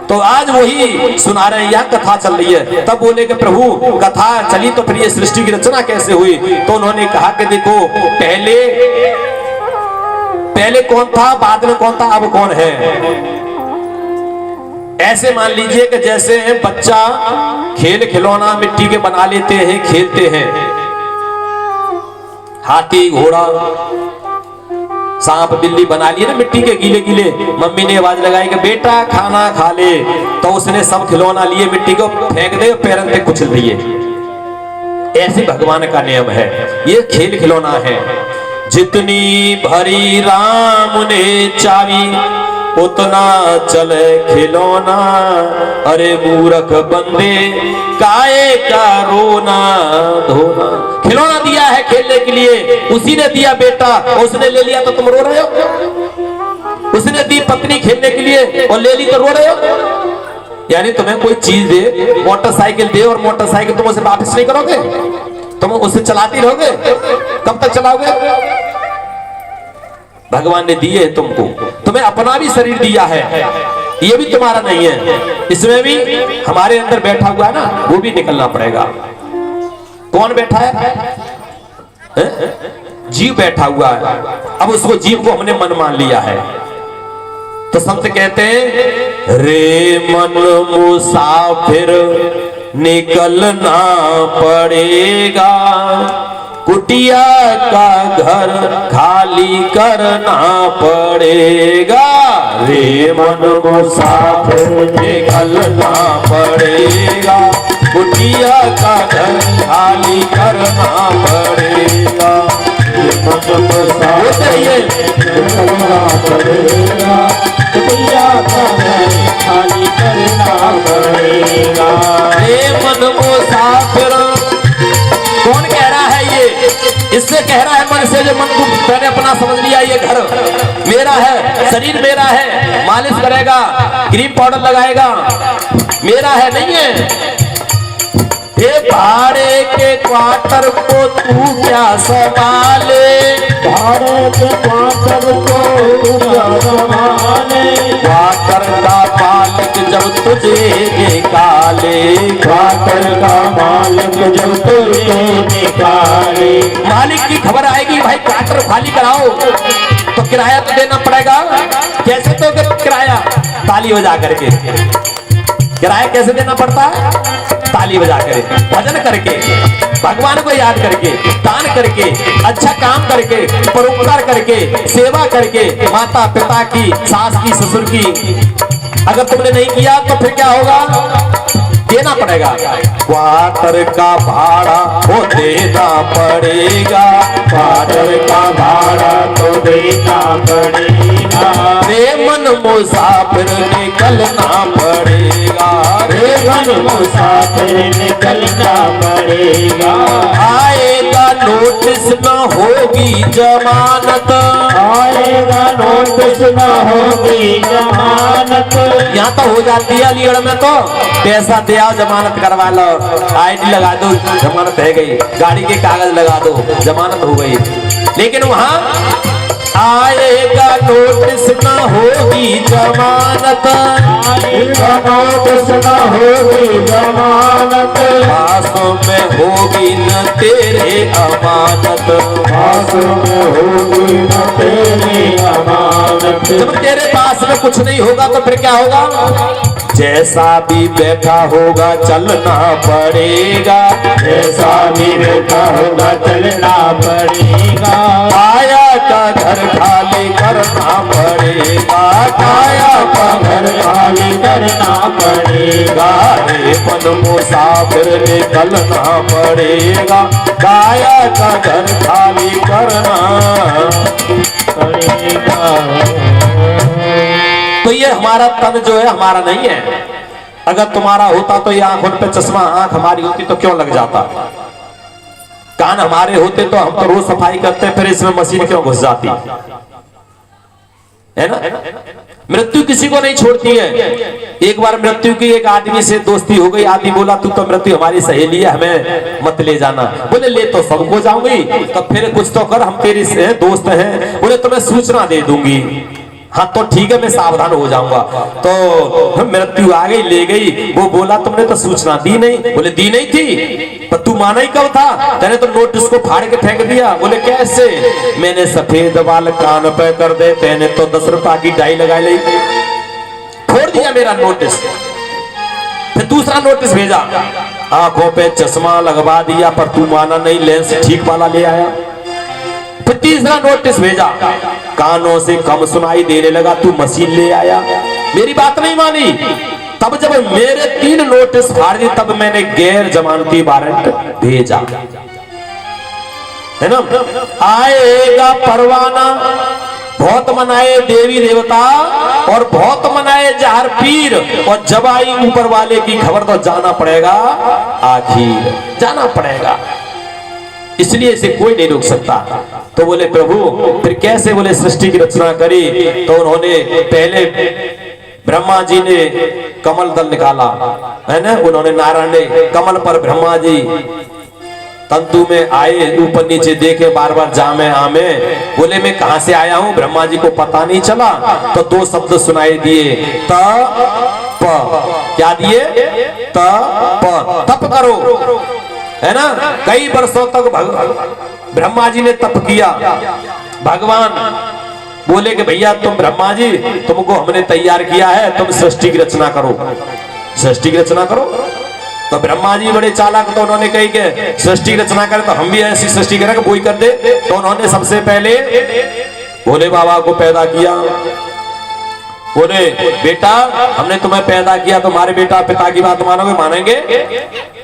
तो आज वही सुना रहे हैं, यह कथा चल रही है। तब बोले कि प्रभु कथा चली तो फिर ये सृष्टि की रचना कैसे हुई? तो उन्होंने कहा कि देखो पहले कौन था, बाद में कौन था, अब कौन है। ऐसे मान लीजिए कि जैसे बच्चा खेल खिलौना मिट्टी के बना लेते हैं, खेलते हैं, हाथी घोड़ा सांप बिल्ली बना लिए ना मिट्टी के गीले गीले, मम्मी ने आवाज लगाई कि बेटा खाना खा ले, तो उसने सब खिलौना लिए मिट्टी को फेंक दे, पैरों पे कुचल दिए। ऐसे भगवान का नियम है, ये खेल खिलौना है। जितनी भरी राम ने चावी उतना चले खिलौना, अरे मूर्ख बंदे काहे का रोना धोना। खिलौना दिया है खेलने के लिए, उसी ने दिया बेटा, उसने ले लिया तो तुम रो रहे हो। उसने दी पत्नी खेलने के लिए और ले ली तो रो रहे हो। यानी तुम्हें कोई चीज दे, मोटरसाइकिल दे, और मोटरसाइकिल तुम उसे वापस नहीं करोगे, तुम उसे चलाती रहोगे, कब तक चलाओगे? भगवान ने दिए तुमको, तुम्हें अपना भी शरीर दिया है, ये भी तुम्हारा नहीं है, इसमें भी हमारे अंदर बैठा हुआ है ना, वो भी निकलना पड़ेगा। कौन बैठा है? जीव बैठा हुआ है। अब उसको जीव को हमने मन मान लिया है, तो संत कहते हैं रे मन मुसाफिर निकलना पड़ेगा, कुटिया का घर खाली करना पड़ेगा। रे मन मुसाफिर निकलना पड़ेगा, कुटिया का घर खाली करना पड़ेगा। मन मुसाफिर निकलना पड़ेगा, कुटिया का घर खाली करना पड़ेगा। रे मन मुसाफिर कौन कह रहा है? ये इससे कह रहा है मन से, जो मन को मैंने अपना समझ लिया, ये घर मेरा है, शरीर मेरा है, मालिश करेगा, क्रीम पाउडर लगाएगा, मेरा है नहीं है। हे भाड़े के क्वार्टर को तू क्या संभाले, भाड़े के क्वार्टर को तू क्या संभाले, क्वार्टर का मालिक जब तुझे निकाले, क्वार्टर का मालिक जब तुझे निकाले। मालिक की खबर आएगी भाई क्वार्टर खाली कराओ, तो किराया तो देना पड़ेगा। कैसे तो किराया? ताली बजा करके। किराया कैसे देना पड़ता है? ताली बजा करके, भजन करके, भगवान को याद करके, दान करके, अच्छा काम करके, परोपकार करके, सेवा करके, माता पिता की, सास की, ससुर की। अगर तुमने नहीं किया तो फिर क्या होगा? देना पड़ेगा। क्वार्टर का भाड़ा वो देना पड़ेगा, क्वार्टर का भाड़ा तो देना पड़ेगा। रे मन मुसाफिर निकलना पड़ेगा, रे मन मुसाफिर निकलना पड़ेगा। आएगा नोटिस न होगी जमानत, आएगा नोटिस न होगी जमानत। यहाँ तो हो जाती है अलीगढ़ में, तो पैसा दे आओ जमानत करवा लो, आईडी लगा दो जमानत है गई, गाड़ी के कागज लगा दो जमानत हो गई। लेकिन वहां आएगा नोटिस न होगी जमानत, आएगा नोटिस न होगी जमानत। पासों में होगी न तेरे अमानत, पासों में होगी न तेरे अमानत। जब तेरे पास में कुछ नहीं होगा तो फिर क्या होगा? जैसा भी बैठा होगा चलना पड़ेगा, जैसा भी बैठा होगा चलना पड़ेगा। काया का घर खाली करना पड़ेगा, काया का घर खाली करना पड़ेगा। रे मन मुसाफिर निकलना पड़ेगा, काया का घर खाली करना पड़ेगा। तो ये हमारा तन जो है हमारा नहीं है। अगर तुम्हारा होता तो ये आंख पे चश्मा, आंख हमारी होती तो क्यों लग जाता? कान हमारे होते तो हम तो रोज सफाई करते, फिर इसमें मशीन क्यों घुस जाती? है ना। मृत्यु किसी को नहीं छोड़ती है। एक बार मृत्यु की एक आदमी से दोस्ती हो गई, आदमी बोला तू तो मृत्यु हमारी सहेली है, हमें मत ले जाना। बोले ले तो सबको जाऊंगी, तब फिर कुछ तो कर, हम तेरी दोस्त हैं। बोले तो मैं सूचना दे दूंगी। हाँ तो ठीक है, मैं सावधान हो जाऊंगा। तो मृत्यु आ गई, ले गई। वो बोला तुमने तो सूचना दी नहीं। बोले दी नहीं थी, पर तू माना ही कब था? तेने तो नोटिस को फाड़ के फेंक दिया। बोले कैसे? मैंने सफेद बाल कान पे कर दे, तेने तो 10 रुपए की डाई लगा ली, फोड़ दिया मेरा नोटिस। फिर दूसरा नोटिस भेजा, आंखों पे चश्मा लगवा दिया, पर तू माना नहीं, लेंस ठीक वाला ले आया। फिर तीसरा नोटिस भेजा, कानों से कम सुनाई देने लगा, तू मशीन ले आया। मेरी बात नहीं मानी। तब जब मेरे 3 नोटिस फाड़ दी, तब मैंने गैर जमानती वारंट भेजा, है ना। आएगा परवाना, बहुत मनाए देवी देवता और बहुत मनाए जहर पीर, और जब आई ऊपर वाले की खबर तो जाना पड़ेगा, आखिर जाना पड़ेगा। इसलिए इसे कोई नहीं रोक सकता। तो बोले प्रभु फिर कैसे? बोले सृष्टि की रचना करी तो उन्होंने पहले ब्रह्मा जी ने कमल दल निकाला, है ना। उन्होंने नारायण ने कमल पर, ब्रह्मा जी तंतु में आए, ऊपर नीचे देखे, बार बार जामे आमे। बोले मैं कहां से आया हूं? ब्रह्मा जी को पता नहीं चला। तो 2 शब्द सुनाई दिए, त प। क्या दिए? त प, तप करो, है ना। कई वर्षों तक ब्रह्मा जी ने तप किया। भगवान बोले कि भैया तुम ब्रह्मा जी, तुमको हमने तैयार किया है, तुम सृष्टि की रचना करो, सृष्टि की रचना करो। तो ब्रह्मा जी बड़े चालाक, तो उन्होंने कही कि सृष्टि की रचना करें तो हम भी ऐसी सृष्टि करें, वो ही कर दे। तो उन्होंने सबसे पहले भोले बाबा को पैदा किया। बोले बेटा हमने तुम्हें पैदा किया, तुम्हारे बेटा पिता की बात मानोगे? मानेंगे।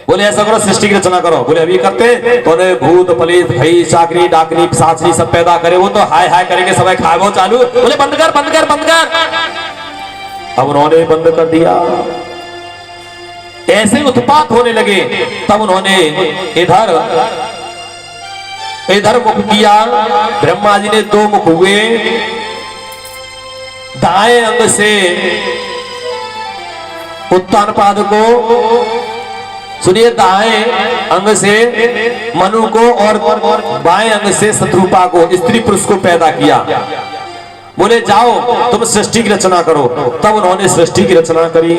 बोले ऐसा करो, सृष्टि की रचना करो। बोले अभी करते हैं। तो भूत प्रेत भई चाकरी डाकनी पिशाचनी सब पैदा करे, वो तो हाय हाय करेंगे, सब खाए वो चालू। बोले बंद कर बंद कर बंद कर। अब उन्होंने बंद कर दिया। ऐसे उत्पात होने लगे। तब उन्होंने इधर मुख किया। ब्रह्मा जी ने 2 मुख हुए। दाएं अंग से उत्तानपाद को, सुनिए, दाएं अंग से मनु को और बाएं अंग से शत्रुपा को, स्त्री पुरुष को पैदा किया। बोले जाओ तुम सृष्टि की रचना करो। तब उन्होंने सृष्टि की रचना करी।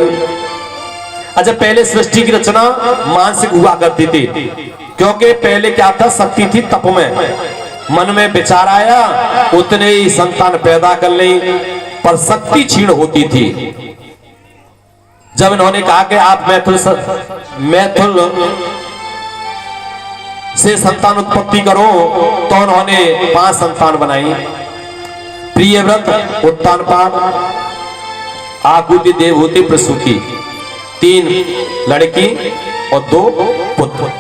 अच्छा पहले सृष्टि की रचना मानसिक हुआ करती थी, क्योंकि पहले क्या था? शक्ति थी तप में, मन में विचार आया, उतने ही संतान पैदा कर ली, पर शक्ति क्षीण होती थी। जब इन्होंने कहा कि आप मैथुन से संतान उत्पत्ति करो, तो उन्होंने 5 संतान बनाई। प्रियव्रत, उत्तानपाद, आकुति, देवहूति, प्रसूति, 3 लड़की और 2 पुत्र।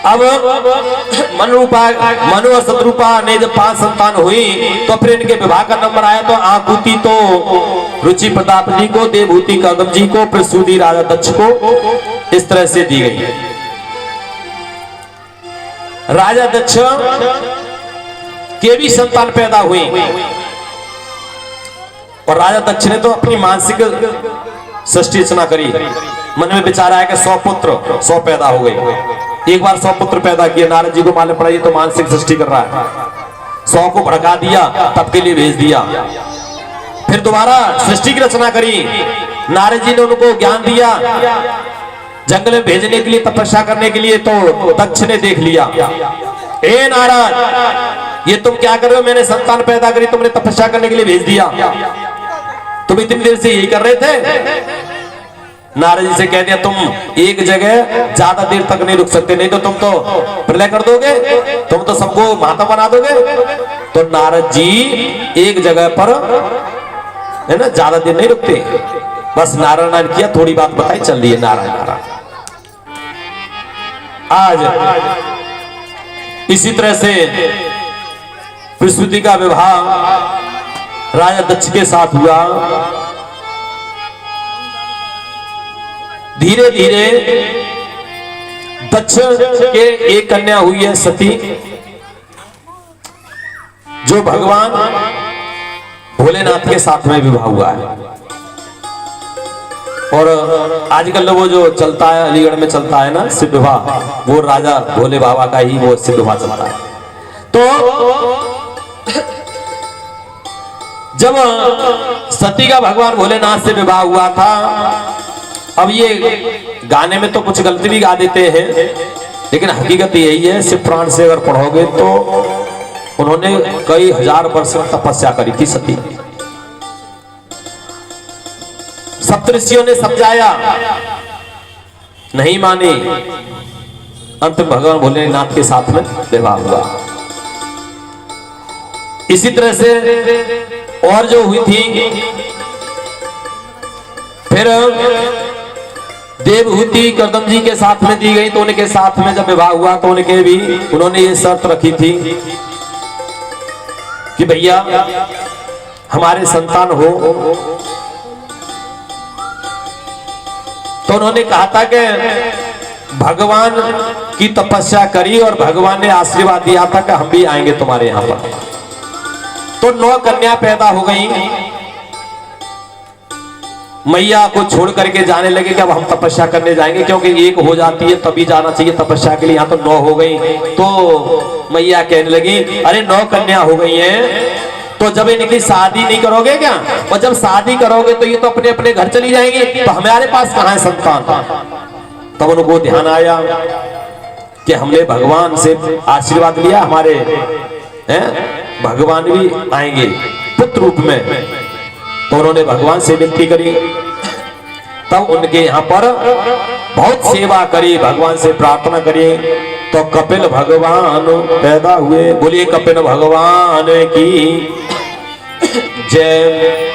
अब मनु और शत्रुपा ने जब 5 संतान हुई, तो फिर इनके विवाह का नंबर आया। तो आकुति तो रुचि प्रताप जी को, देवहूति कदम जी को, प्रसूति राजा दक्ष को, इस तरह से दी गई। राजा दक्ष के भी संतान पैदा हुई, और राजा दक्ष ने तो अपनी मानसिक सृष्टि रचना करी। मन में विचार आया कि 100 पुत्र 100 पैदा हो गए। एक बार 100 पुत्र पैदा किए। नारद जी को मालूम पड़ा ये तो मानसिक सृष्टि कर रहा है। 100 को भड़का दिया, तब के लिए भेज दिया। फिर दोबारा सृष्टि की रचना करी। नारद जी ने उनको ज्ञान दिया जंगल में भेजने के लिए, तपस्या करने के लिए। तो दक्ष ने देख लिया, ए नारद ये तुम क्या कर रहे हो? मैंने संतान पैदा करी, तुमने तपस्या करने के लिए भेज दिया, तुम इतनी देर से यही कर रहे थे। नारद जी से कह दिया तुम एक जगह ज्यादा देर तक नहीं रुक सकते, नहीं तो तुम तो प्रलय कर दोगे, तुम तो सबको माता बना दोगे। तो नारद जी एक जगह पर, है ना, ज्यादा देर नहीं रुकते। बस नारायण किया, थोड़ी बात बताई, चल रही है नारायण नारायण। आज इसी तरह से प्रसूति का विवाह राजा दक्ष के साथ हुआ। धीरे धीरे दक्ष के एक कन्या हुई है सती, जो भगवान भोलेनाथ के साथ में विवाह हुआ है। और आजकल वो जो चलता है अलीगढ़ में चलता है ना सिद्ध विवाह, वो राजा भोले बाबा का ही वो सिद्ध विवाह चलता है। तो जब सती का भगवान भोलेनाथ से विवाह हुआ था, अब ये गाने में तो कुछ गलती भी गा देते हैं, लेकिन हकीकत यही है, शिव पुराण से अगर पढ़ोगे तो उन्होंने कई हजार वर्ष तपस्या करी थी सती। सप्तऋषियों ने समझाया, नहीं माने, अंत में भगवान भोलेनाथ के साथ में विवाह हुआ। इसी तरह से और जो हुई थी, फिर देवहूति करदम जी के साथ में दी गई, तो उनके साथ में जब विवाह हुआ तो उनके भी उन्होंने ये शर्त रखी थी कि भैया हमारे संतान हो। तो उन्होंने कहा था कि भगवान की तपस्या करी और भगवान ने आशीर्वाद दिया था कि हम भी आएंगे तुम्हारे यहां पर। तो 9 कन्या पैदा हो गई। मैया को छोड़ करके जाने लगे कि अब हम तपस्या करने जाएंगे, क्योंकि एक हो जाती है तभी जाना चाहिए तपस्या के लिए, यहाँ तो 9 हो गई। तो मैया कहने लगी, अरे 9 कन्या हो गई हैं, तो जब इनकी शादी नहीं करोगे क्या, और जब शादी करोगे तो ये तो अपने अपने घर चली जाएंगी, तो हमारे पास कहाँ है संतान। तब उनको ध्यान आया कि हमने भगवान से आशीर्वाद लिया, हमारे भगवान भी आएंगे पुत्र रूप में। तो उन्होंने भगवान से विनती करी, तब उनके यहाँ पर बहुत सेवा करी, भगवान से प्रार्थना करी, तो कपिल भगवान पैदा हुए। बोलिए कपिल भगवान की जय।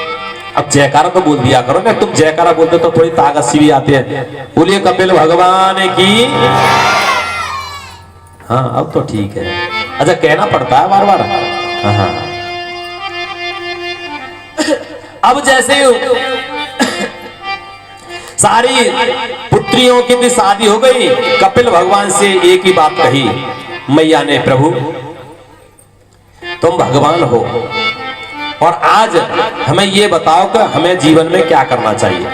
अब जयकारा तो बोल दिया करो ना, तुम जयकारा बोलते तो थोड़ी ताकत सी भी आती है। बोलिए कपिल भगवान की। हाँ अब तो ठीक है, अच्छा कहना पड़ता है बार बार। हाँ अब जैसे सारी पुत्रियों की भी शादी हो गई, कपिल भगवान से एक ही बात कही मैया ने, प्रभु तुम भगवान हो और आज हमें ये बताओ कि हमें जीवन में क्या करना चाहिए।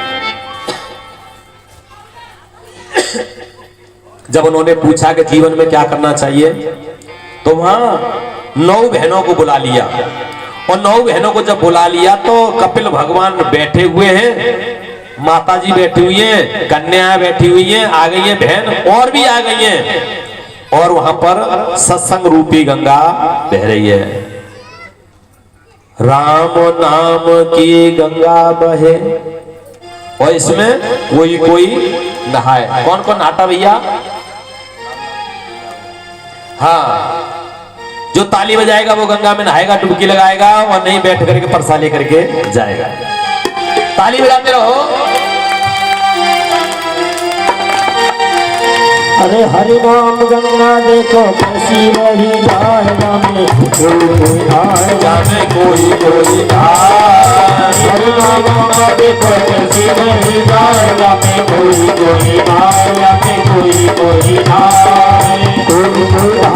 जब उन्होंने पूछा कि जीवन में क्या करना चाहिए, तो वहां 9 बहनों को बुला लिया, और 9 बहनों को जब बुला लिया तो कपिल भगवान बैठे हुए हैं, माता जी बैठी हुई हैं, कन्याएं बैठी हुई हैं, आ गई हैं बहन और भी आ गई हैं, और वहां पर सत्संग रूपी गंगा बह रही है। राम नाम की गंगा बहे और इसमें कोई कोई नहाए। कौन कौन नहाता भैया? हाँ, जो ताली बजाएगा वो गंगा में नहाएगा, डुबकी लगाएगा, और नहीं बैठ करके परसा लेकर के जाएगा। ताली बजाते रहो। अरे हरि नाम गंगा देखो कैसी बही धारा में, कोई आएगा में कोई आए। हरि नाम गंगा देखो कैसी बही धारा में, कोई आएगा में कोई आए। कोई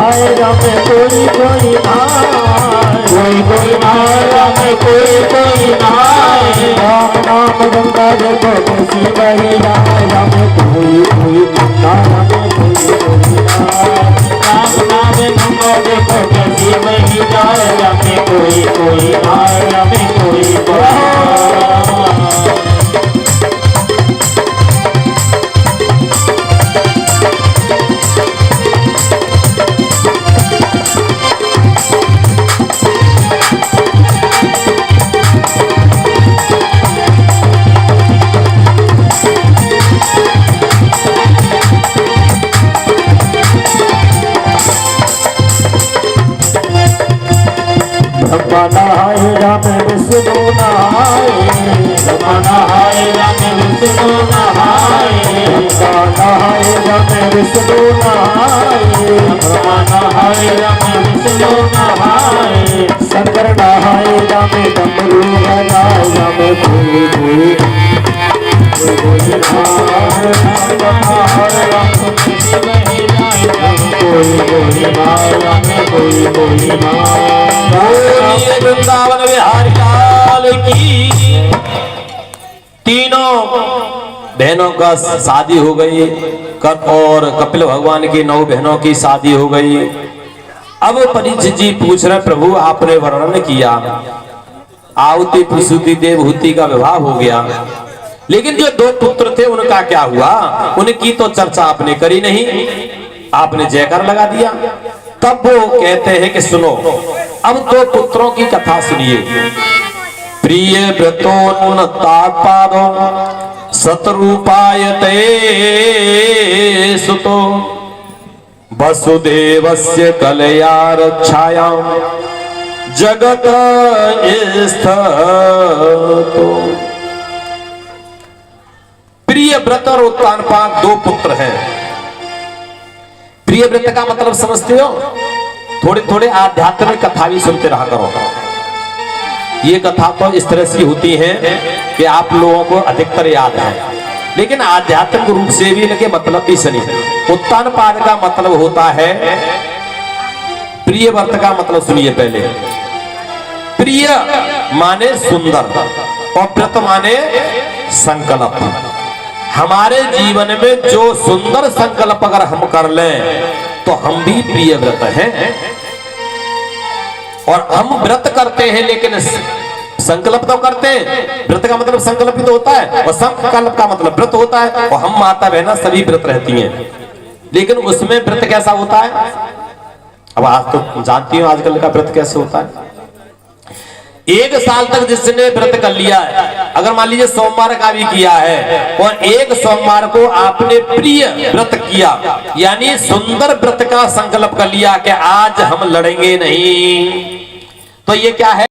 आएगा में कोई आए, कोई आएगा में कोई आए। राम नाम गंगा देखो कैसी बही धारा में, कोई धारा में राम नाम गंगा देखो कैसी बही धारा में, कोई आया में कोई नहाए राम विष्णु नहाए, नहाए राम विष्णु नहाए, नहाए राम विष्णु नहाए, नहाए राम विष्णु नहाए। शंकर नहाए राम डमरू बजाए, राम कोई कोई वृंदावन विहारी का तीनों बहनों का शादी हो गई और कपिल भगवान की 9 बहनों की शादी हो गई। अब परीक्षित जी पूछ रहे प्रभु आपने वर्णन किया आहुति प्रसूति देवहूति का विवाह हो गया, लेकिन जो 2 पुत्र थे उनका क्या हुआ? उनकी तो चर्चा आपने करी नहीं, आपने जयकार लगा दिया। तब वो कहते हैं कि सुनो अब 2 पुत्रों की कथा सुनिए। प्रिय व्रतोन्नतापादो सतरूपायते सुतो वसुदेवस्य कलया रक्षायां जगत स्थितो। प्रिय व्रत और उत्तानपाद 2 पुत्र हैं। प्रिय व्रत का मतलब समझते हो? थोड़े थोड़े आध्यात्मिक कथा भी सुनते रहा करो। ये कथा तो इस तरह से होती है कि आप लोगों को अधिकतर याद है, लेकिन आध्यात्मिक रूप से भी इनके मतलब भी सही है। उत्तानपाद का मतलब होता है, प्रिय व्रत का मतलब सुनिए पहले। प्रिय माने सुंदर और व्रत माने संकल्प। हमारे जीवन में जो सुंदर संकल्प अगर हम कर लें तो हम भी प्रिय व्रत हैं। और हम व्रत करते हैं लेकिन संकल्प तो करते हैं। व्रत का मतलब संकल्प ही तो होता है और संकल्प का मतलब व्रत होता है। और हम माता बहना सभी व्रत रहती हैं, लेकिन उसमें व्रत कैसा होता है? अब आज तो जानती हूं आजकल का व्रत कैसे होता है। 1 साल तक जिसने व्रत कर लिया है, अगर मान लीजिए सोमवार का भी किया है और 1 सोमवार को आपने प्रिय व्रत किया, यानी सुंदर व्रत का संकल्प कर लिया कि आज हम लड़ेंगे नहीं, तो ये क्या है?